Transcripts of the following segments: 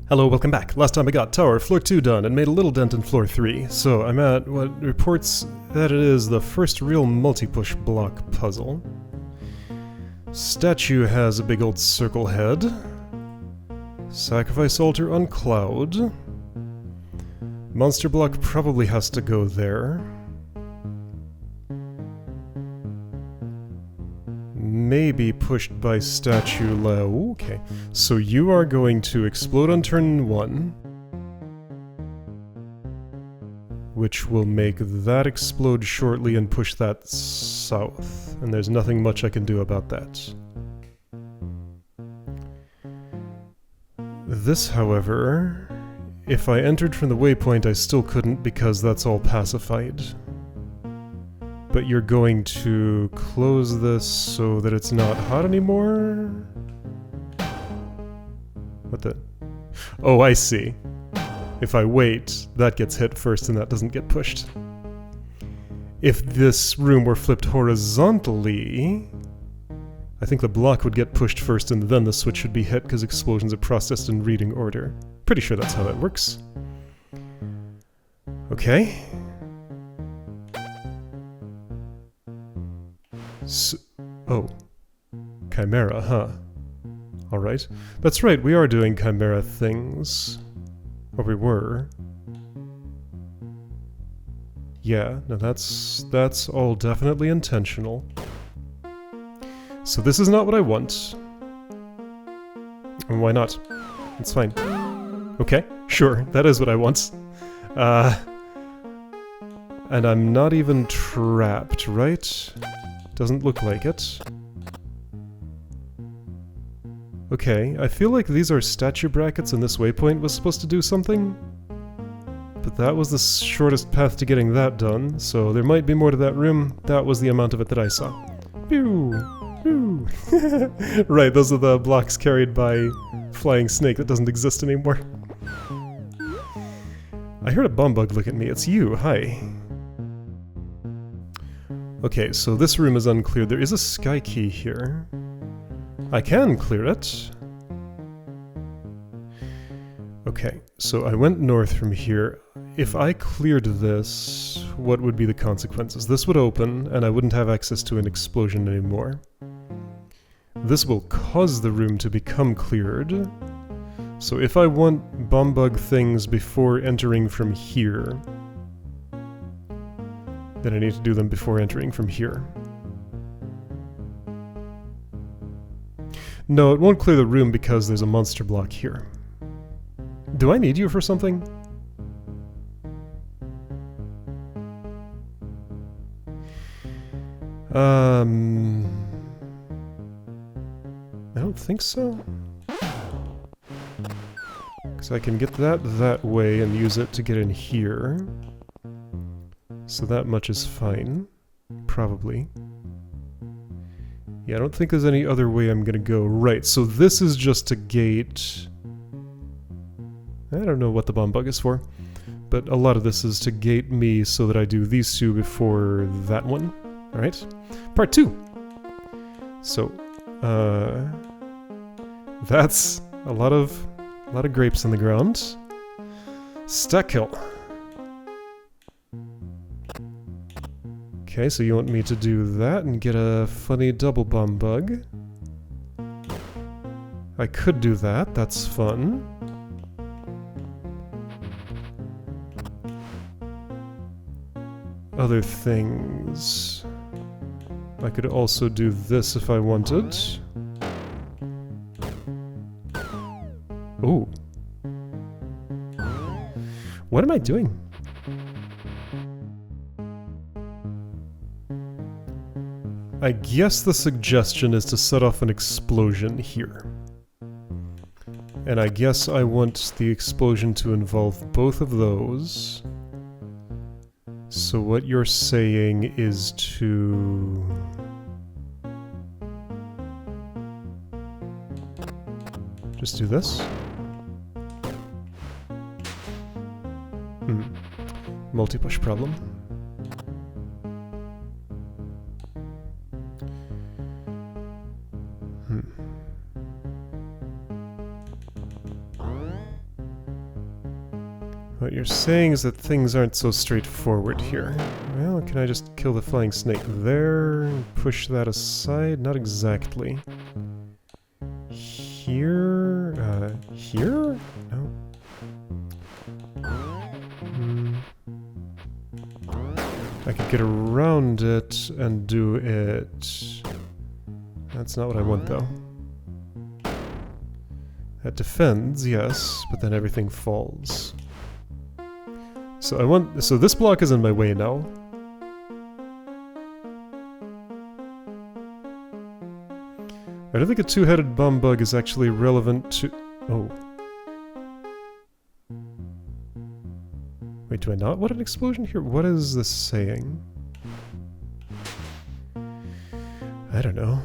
Hello, welcome back. Last time I got tower, floor 2 done, and made a little dent in floor 3. So I'm at what reports that it is the first real multi-push block puzzle. Statue has a big old circle head. Sacrifice altar on cloud. Monster block probably has to go there. Maybe pushed by statue low. Okay, so you are going to explode on turn 1, which will make that explode shortly and push that south. And there's nothing much I can do about that. This, however, if I entered from the waypoint, I still couldn't because that's all pacified. But you're going to close this so that it's not hot anymore? What the? Oh, I see. If I wait, that gets hit first and that doesn't get pushed. If this room were flipped horizontally, I think the block would get pushed first and then the switch should be hit because explosions are processed in reading order. Pretty sure that's how that works. Okay. Oh. Chimera, huh? Alright. That's right, we are doing Chimera things. Or we were. Yeah, no, that's all definitely intentional. So this is not what I want. And why not? It's fine. Okay, sure, that is what I want. And I'm not even trapped, right? Doesn't look like it. Okay, I feel like these are statue brackets and this waypoint was supposed to do something. But that was the shortest path to getting that done, so there might be more to that room. That was the amount of it that I saw. Pew! Pew! Right, those are the blocks carried by Flying Snake that doesn't exist anymore. I heard a bomb bug look at me. It's you. Hi. Okay, so this room is uncleared. There is a sky key here. I can clear it. Okay, so I went north from here. If I cleared this, what would be the consequences? This would open, and I wouldn't have access to an explosion anymore. This will cause the room to become cleared. So if I want bomb bug things before entering from here, then I need to do them before entering from here. No, it won't clear the room because there's a monster block here. Do I need you for something? I don't think so. Because I can get that way and use it to get in here. So that much is fine. Probably. Yeah, I don't think there's any other way I'm gonna go. Right, so this is just to gate... I don't know what the bomb bug is for, but a lot of this is to gate me so that I do these two before that one. Alright? Part 2! So, that's a lot of grapes in the ground. Stack kill. Okay, so you want me to do that and get a funny double bomb bug. I could do that, that's fun. Other things... I could also do this if I wanted. Ooh. What am I doing? I guess the suggestion is to set off an explosion here. And I guess I want the explosion to involve both of those. So what you're saying is to... just do this? Multi-push problem. What you're saying is that things aren't so straightforward here. Well, can I just kill the flying snake there and push that aside? Not exactly. Here? Here? No. I could get around it and do it. That's not what I want, though. That defends, yes, but then everything falls. So this block is in my way now. I don't think a two-headed bomb bug is actually relevant to... Oh. Wait, do I not want an explosion here? What is this saying? I don't know.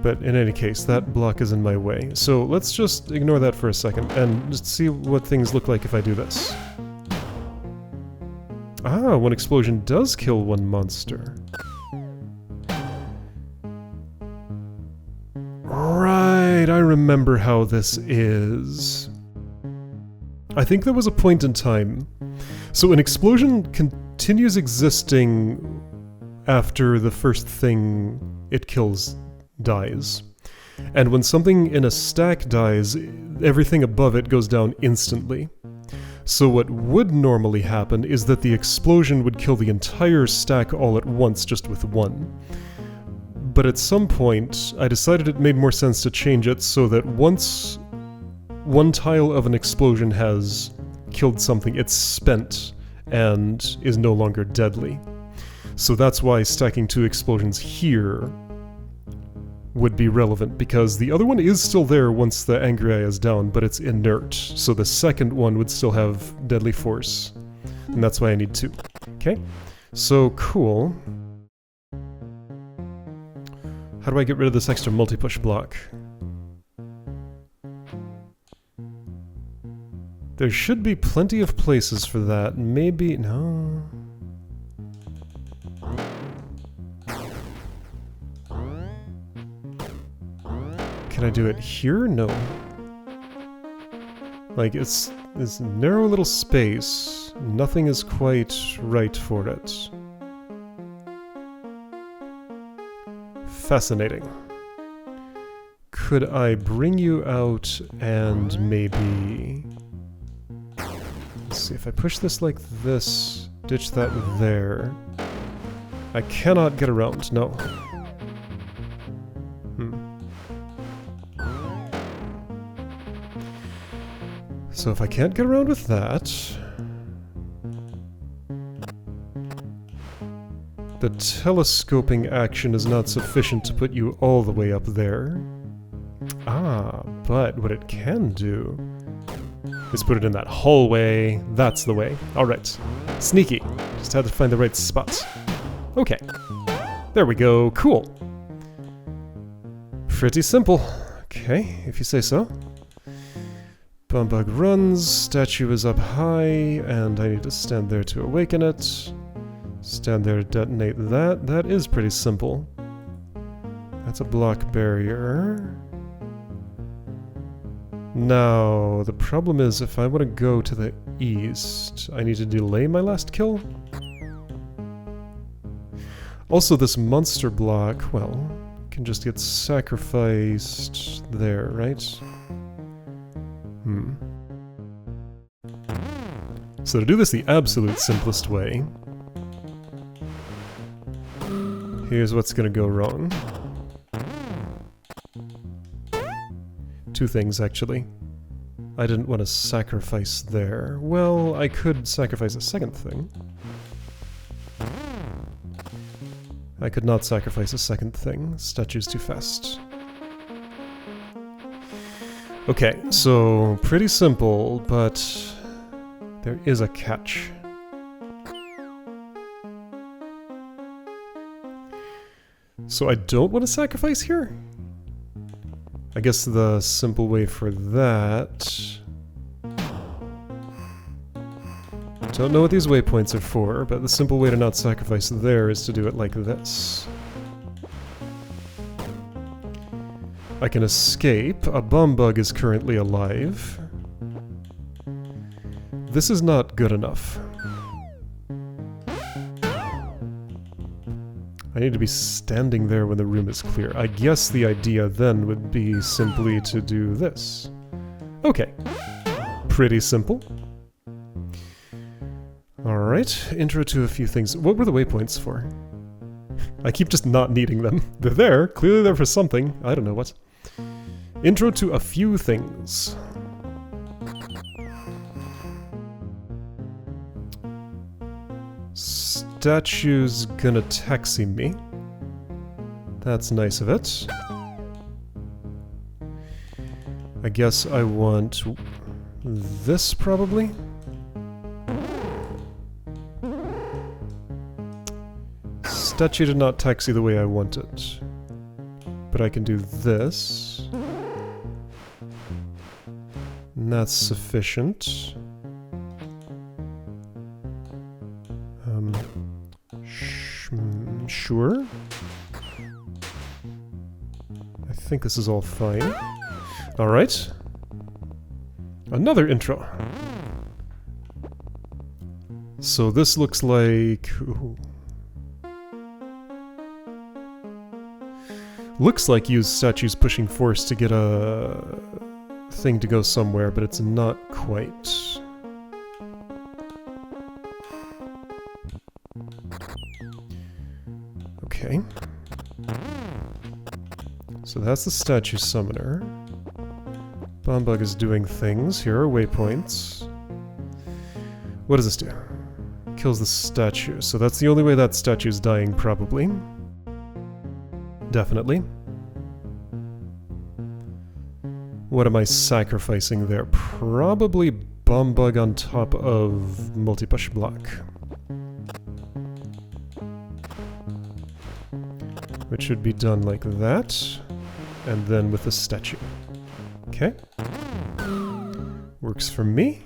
But in any case, that block is in my way. So let's just ignore that for a second and just see what things look like if I do this. Ah, one explosion does kill one monster. Right, I remember how this is. I think there was a point in time. So an explosion continues existing after the first thing it kills dies. And when something in a stack dies, everything above it goes down instantly. So what would normally happen is that the explosion would kill the entire stack all at once, just with one. But at some point, I decided it made more sense to change it so that once one tile of an explosion has killed something, it's spent and is no longer deadly. So that's why stacking two explosions here would be relevant, because the other one is still there once the angry eye is down, but it's inert, so the second one would still have deadly force. And that's why I need two. Okay, so cool. How do I get rid of this extra multi-push block? There should be plenty of places for that. Maybe... no... Can I do it here? No. Like, it's this narrow little space. Nothing is quite right for it. Fascinating. Could I bring you out and maybe... Let's see, if I push this like this, ditch that there... I cannot get around, no. So if I can't get around with that... the telescoping action is not sufficient to put you all the way up there. Ah, but what it can do is put it in that hallway. That's the way. Alright. Sneaky. Just had to find the right spot. Okay. There we go. Cool. Pretty simple. Okay, if you say so. Bumbug runs, statue is up high, and I need to stand there to awaken it. Stand there to detonate that. That is pretty simple. That's a block barrier. Now, the problem is if I want to go to the east, I need to delay my last kill. Also, this monster block, well, can just get sacrificed there, right? So to do this the absolute simplest way, here's what's gonna go wrong. Two things, actually. I didn't want to sacrifice there. Well, I could sacrifice a second thing. I could not sacrifice a second thing. Statue's too fast. Okay, so pretty simple, but there is a catch. So I don't want to sacrifice here? I guess the simple way for that... Don't know what these waypoints are for, but the simple way to not sacrifice there is to do it like this. I can escape. A bomb bug is currently alive. This is not good enough. I need to be standing there when the room is clear. I guess the idea then would be simply to do this. Okay. Pretty simple. Alright, intro to a few things. What were the waypoints for? I keep just not needing them. They're there, clearly they're for something. I don't know what. Intro to a few things. Statue's gonna taxi me. That's nice of it. I guess I want this, probably? Statue did not taxi the way I want it. But I can do this. And that's sufficient. Sure. I think this is all fine. Alright. Another intro. So this looks like... Ooh. Looks like use statues pushing force to get a thing to go somewhere, but it's not quite. Okay. So that's the statue summoner. Bombug is doing things. Here are waypoints. What does this do? Kills the statue. So that's the only way that statue's dying, probably. Definitely. What am I sacrificing there? Probably Bombug on top of multi-push block. Which should be done like that. And then with the statue. Okay. Works for me.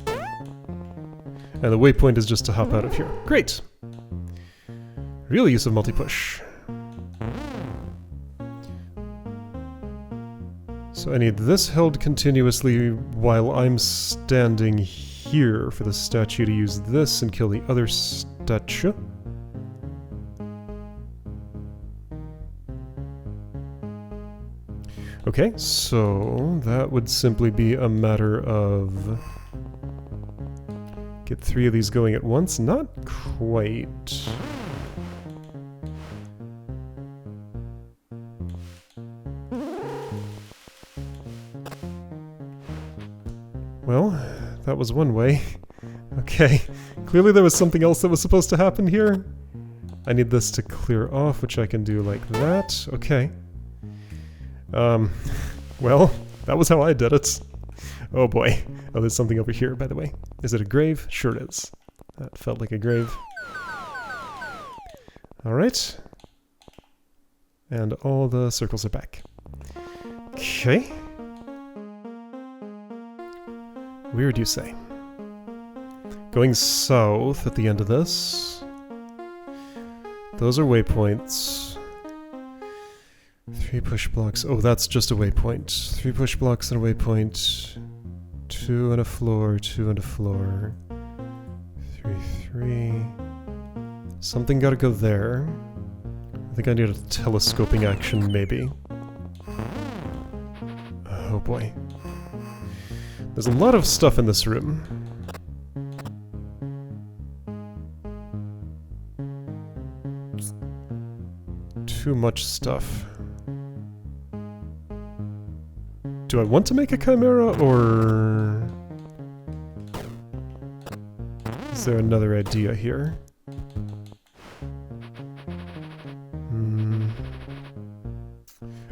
And the waypoint is just to hop out of here. Great! Real use of multi-push. So I need this held continuously while I'm standing here for the statue to use this and kill the other statue. Okay, so that would simply be a matter of... Get 3 of these going at once? Not quite. Well, that was one way. Okay, clearly there was something else that was supposed to happen here. I need this to clear off, which I can do like that. Okay. Well, that was how I did it. Oh boy. Oh, there's something over here, by the way. Is it a grave? Sure it is. That felt like a grave. Alright. And all the circles are back. Okay. Weird, you say. Going south at the end of this. Those are waypoints. 3 push blocks. Oh, that's just a waypoint. 3 push blocks and a waypoint. 2 and a floor, 2 and a floor. 3, 3. Something gotta go there. I think I need a telescoping action, maybe. Oh boy. There's a lot of stuff in this room. Too much stuff. Do I want to make a chimera, or... Is there another idea here?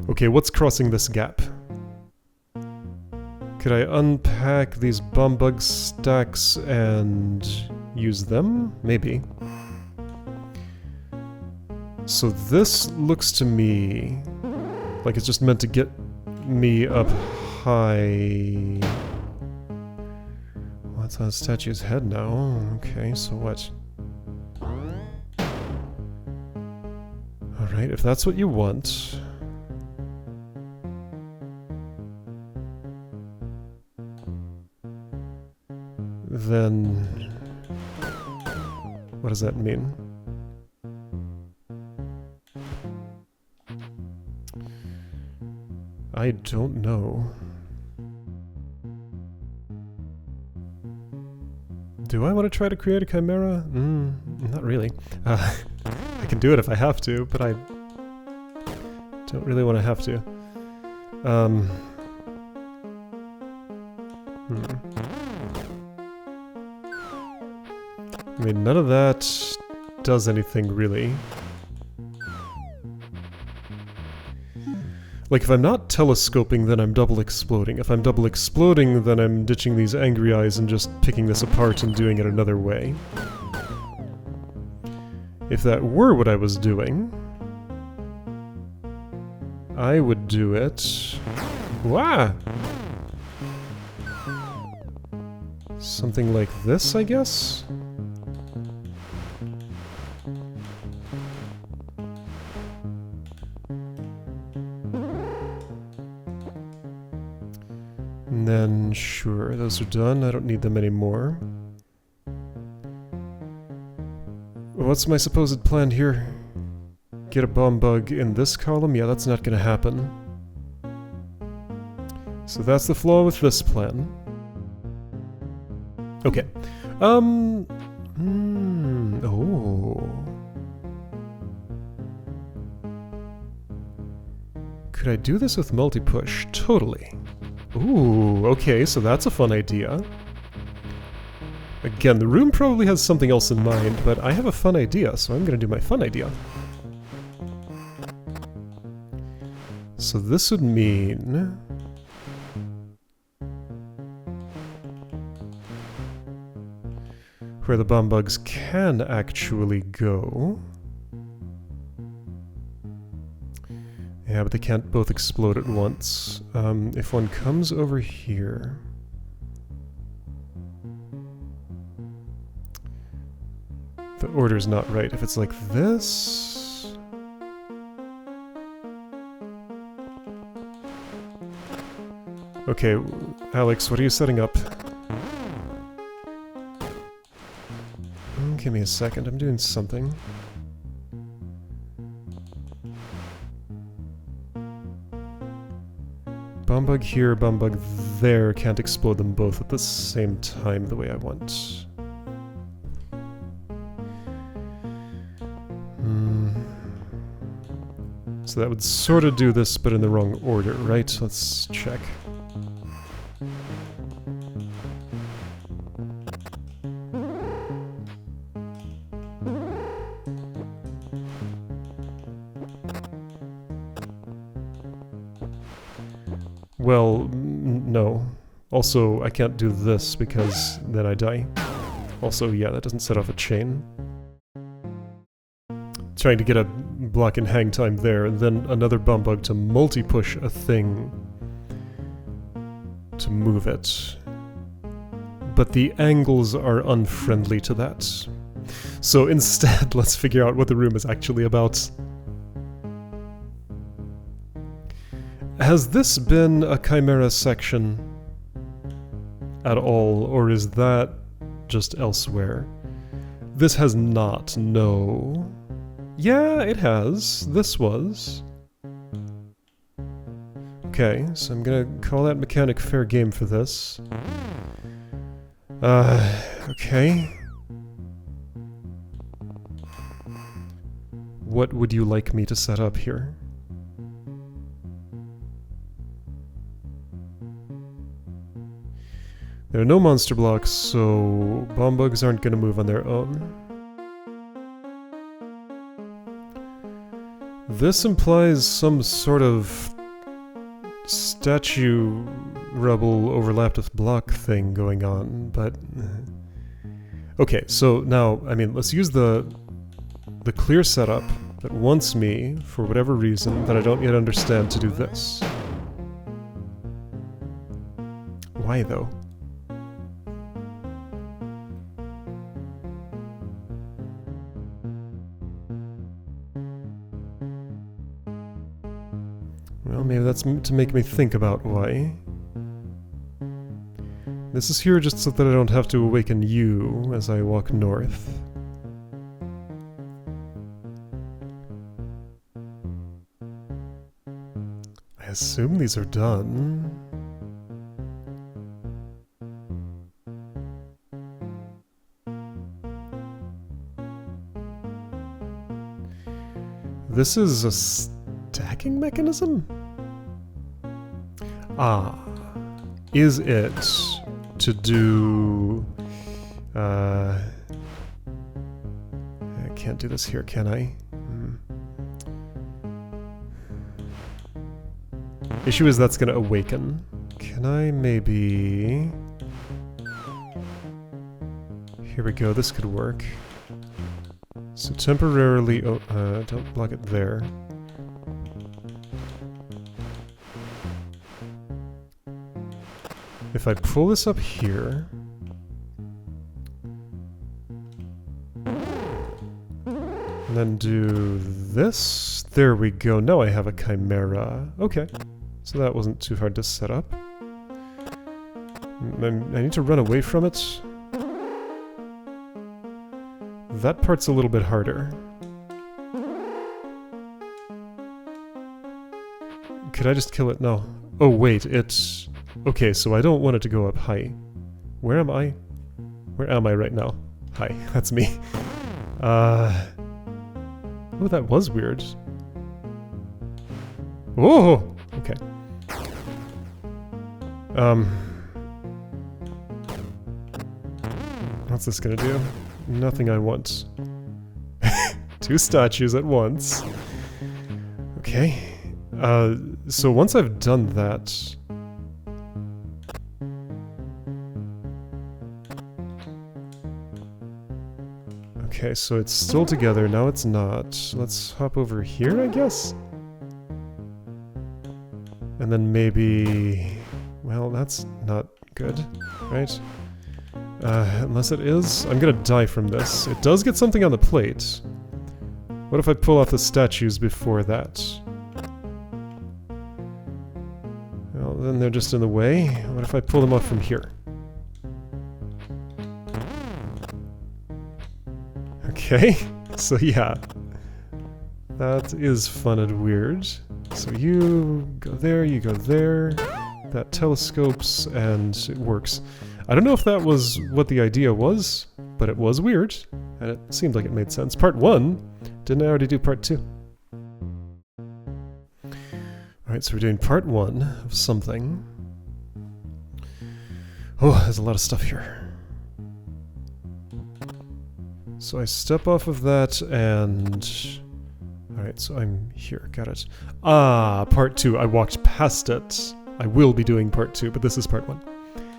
Okay, what's crossing this gap? Could I unpack these bombug stacks and use them? Maybe. So this looks to me like it's just meant to get me up high. Well, that's on the statue's head now. Okay, so what? Alright, if that's what you want. then what does that mean? I don't know. Do I want to try to create a chimera? Not really. I can do it if I have to, but I don't really want to have to. I mean, none of that does anything really. Like, if I'm not telescoping, then I'm double exploding. If I'm double exploding, then I'm ditching these angry eyes and just picking this apart and doing it another way. If that were what I was doing, I would do it... Wah! Something like this, I guess? And then, sure, those are done. I don't need them anymore. What's my supposed plan here? Get a bomb bug in this column? Yeah, that's not gonna happen. So that's the flaw with this plan. Okay. Oh. Could I do this with multi-push? Totally. Ooh, okay, so that's a fun idea. Again, the room probably has something else in mind, but I have a fun idea, so I'm gonna do my fun idea. So this would mean... where the bomb bugs can actually go... Yeah, but they can't both explode at once. If one comes over here... The order's not right. If it's like this... Okay, Alex, what are you setting up? Give me a second, I'm doing something. Bomb bug here, bomb bug there, can't explode them both at the same time the way I want. So that would sort of do this, but in the wrong order, right? Let's check. Well, no. Also, I can't do this because then I die. Also, yeah, that doesn't set off a chain. Trying to get a block and hang time there, and then another bomb bug to multi-push a thing to move it. But the angles are unfriendly to that. So instead, let's figure out what the room is actually about. Has this been a Chimera section at all, or is that just elsewhere? This has not, no. Yeah, it has. This was. Okay, so I'm gonna call that mechanic fair game for this. Okay. What would you like me to set up here? There are no monster blocks, so bomb bugs aren't gonna move on their own. This implies some sort of statue rubble overlapped with block thing going on, but... Okay, so now, I mean, let's use the clear setup that wants me, for whatever reason, that I don't yet understand, to do this. Why, though? Well, maybe that's to make me think about why. This is here just so that I don't have to awaken you as I walk north. I assume these are done. This is a stacking mechanism? Ah. Is it to do... I can't do this here, can I? Issue is that's gonna awaken. Can I maybe... Here we go, this could work. So temporarily... Oh, don't block it there. If I pull this up here... And then do this... There we go, now I have a chimera. Okay, so that wasn't too hard to set up. I need to run away from it. That part's a little bit harder. Could I just kill it? No. Oh wait, it's... Okay, so I don't want it to go up high. Where am I? Where am I right now? Hi, that's me. Oh, that was weird. Oh! Okay. What's this gonna do? Nothing I want. 2 statues at once. Okay. So once I've done that... Okay, so it's still together, now it's not. Let's hop over here, I guess? And then maybe... Well, that's not good, right? Unless it is? I'm gonna die from this. It does get something on the plate. What if I pull off the statues before that? Well, then they're just in the way. What if I pull them off from here? Okay, so yeah. That is fun and weird. So you go there, you go there. That telescopes, and it works. I don't know if that was what the idea was, but it was weird, and it seemed like it made sense. Part 1? Didn't I already do part 2? Alright, so we're doing part 1 of something. Oh, there's a lot of stuff here. So I step off of that, and... Alright, so I'm here, got it. Ah, part 2, I walked past it. I will be doing part 2, but this is part 1.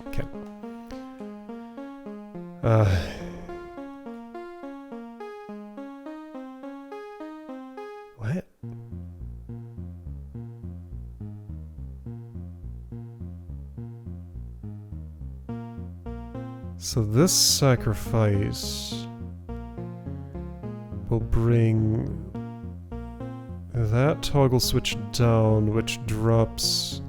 Okay. What? So this sacrifice will bring that toggle switch down, which drops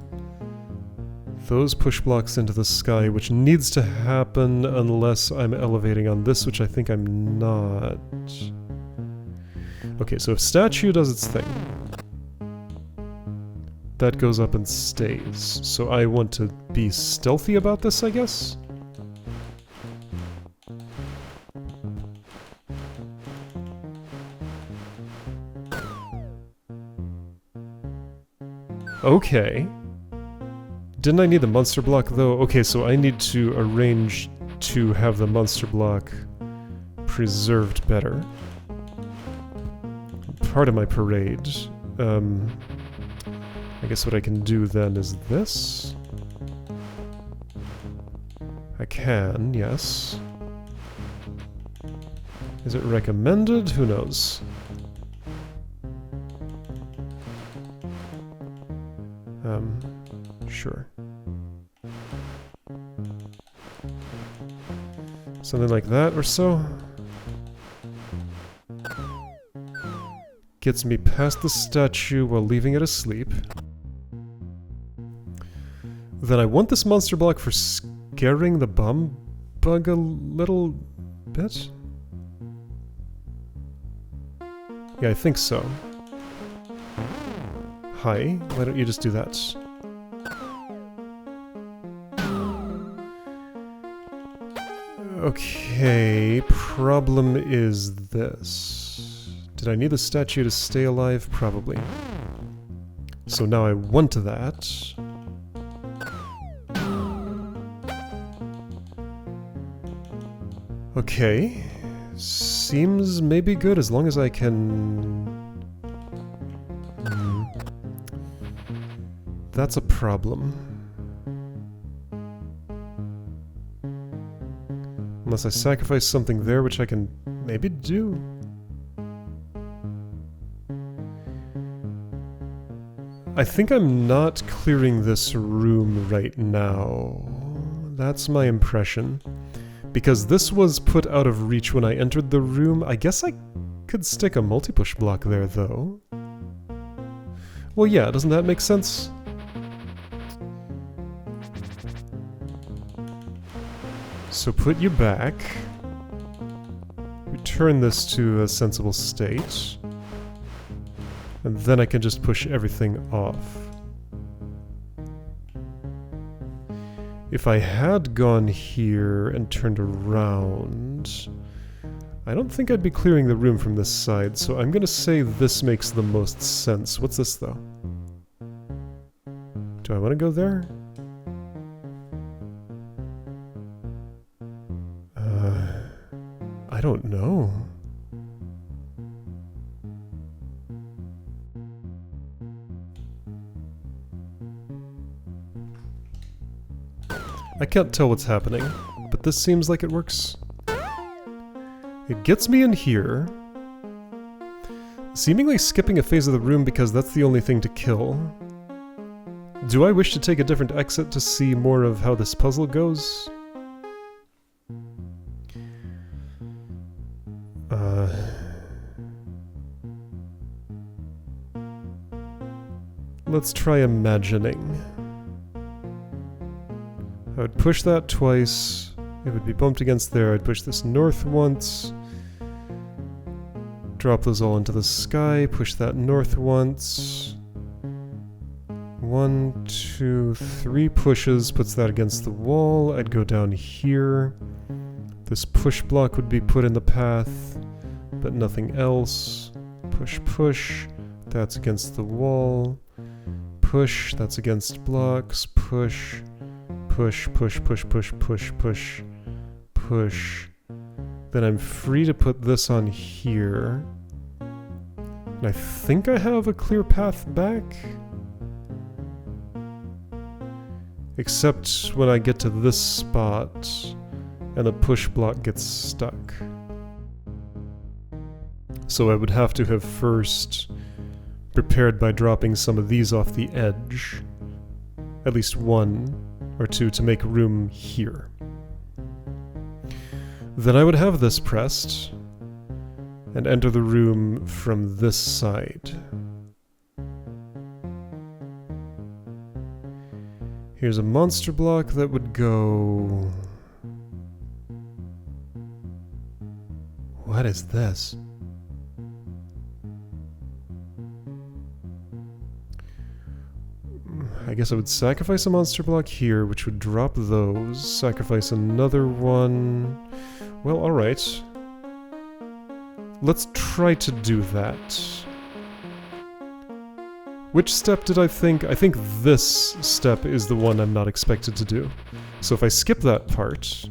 those push blocks into the sky, which needs to happen unless I'm elevating on this, which I think I'm not. Okay, so if statue does its thing, that goes up and stays. So I want to be stealthy about this, I guess? Okay. Didn't I need the monster block, though? Okay, so I need to arrange to have the monster block preserved better. Part of my parade. I guess what I can do then is this. I can, yes. Is it recommended? Who knows? Sure. Something like that or so. Gets me past the statue while leaving it asleep. Then I want this monster block for scaring the bomb bug a little bit? Yeah, I think so. Hi, why don't you just do that? Okay, problem is this. Did I need the statue to stay alive? Probably. So now I want that. Okay. Seems maybe good as long as I can... That's a problem. Unless I sacrifice something there, which I can maybe do. I think I'm not clearing this room right now. That's my impression. Because this was put out of reach when I entered the room. I guess I could stick a multi-push block there, though. Well, yeah, doesn't that make sense? So put you back. Return this to a sensible state. And then I can just push everything off. If I had gone here and turned around, I don't think I'd be clearing the room from this side, so I'm gonna say this makes the most sense. What's this, though? Do I want to go there? I don't know. I can't tell what's happening, but this seems like it works. It gets me in here, seemingly skipping a phase of the room because that's the only thing to kill. Do I wish to take a different exit to see more of how this puzzle goes? Let's try imagining. I would push that twice, it would be bumped against there, I'd push this north once, drop those all into the sky, push that north once, 1, 2, 3 pushes, puts that against the wall, I'd go down here, this push block would be put in the path, but nothing else, push, push, that's against the wall, push, that's against blocks, push, push, push, push, push, push, push, push. Then I'm free to put this on here. And I think I have a clear path back. Except when I get to this spot and the push block gets stuck. So I would have to have first prepared by dropping some of these off the edge. At least 1 or 2 to make room here. Then I would have this pressed and enter the room from this side. Here's a monster block that would go... What is this? I guess I would sacrifice a monster block here, which would drop those. Sacrifice another one. Well, alright. Let's try to do that. Which step did I think? I think this step is the one I'm not expected to do. So if I skip that part,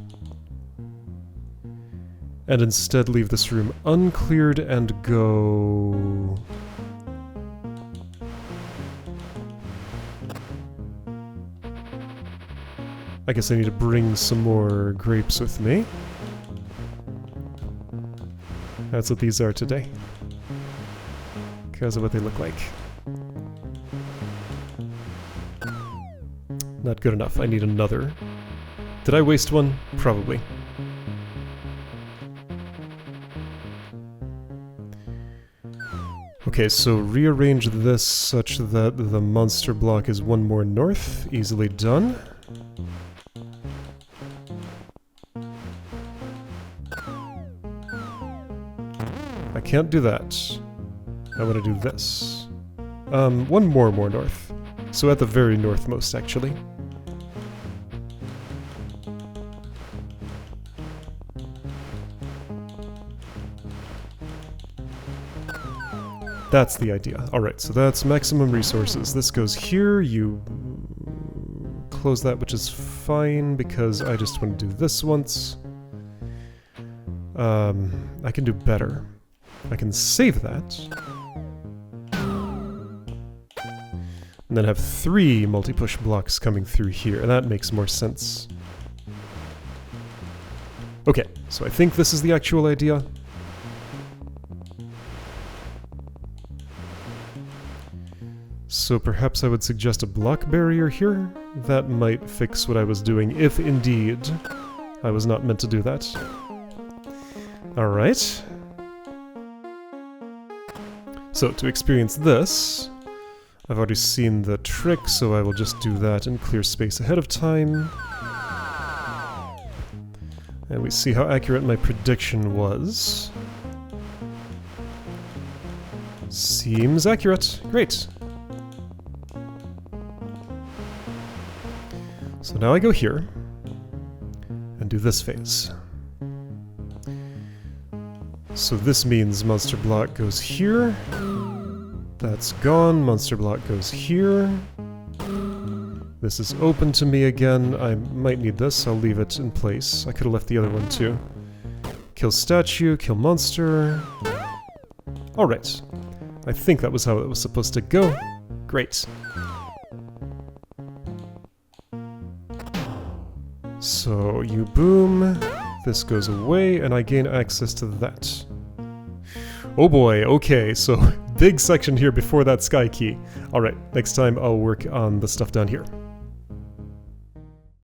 and instead leave this room uncleared and go... I guess I need to bring some more grapes with me. That's what these are today. Because of what they look like. Not good enough. I need another. Did I waste one? Probably. Okay, so rearrange this such that the monster block is 1 more north. Easily done. I can't do that. I want to do this. One more north. So at the very northmost, actually. That's the idea. Alright, so that's maximum resources. This goes here, you close that, which is fine, because I just want to do this once. I can do better. I can save that. And then have 3 multi-push blocks coming through here, and that makes more sense. Okay, so I think this is the actual idea. So perhaps I would suggest a block barrier here? That might fix what I was doing, if indeed I was not meant to do that. Alright. So, to experience this, I've already seen the trick, so I will just do that and clear space ahead of time. And we see how accurate my prediction was. Seems accurate. Great. So now I go here and do this phase. So this means monster block goes here. That's gone. Monster block goes here. This is open to me again. I might need this. I'll leave it in place. I could have left the other one too. Kill statue, kill monster. Alright. I think that was how it was supposed to go. Great. So you boom, this goes away, and I gain access to that. Oh boy, okay, so big section here before that sky key. Alright, next time I'll work on the stuff down here.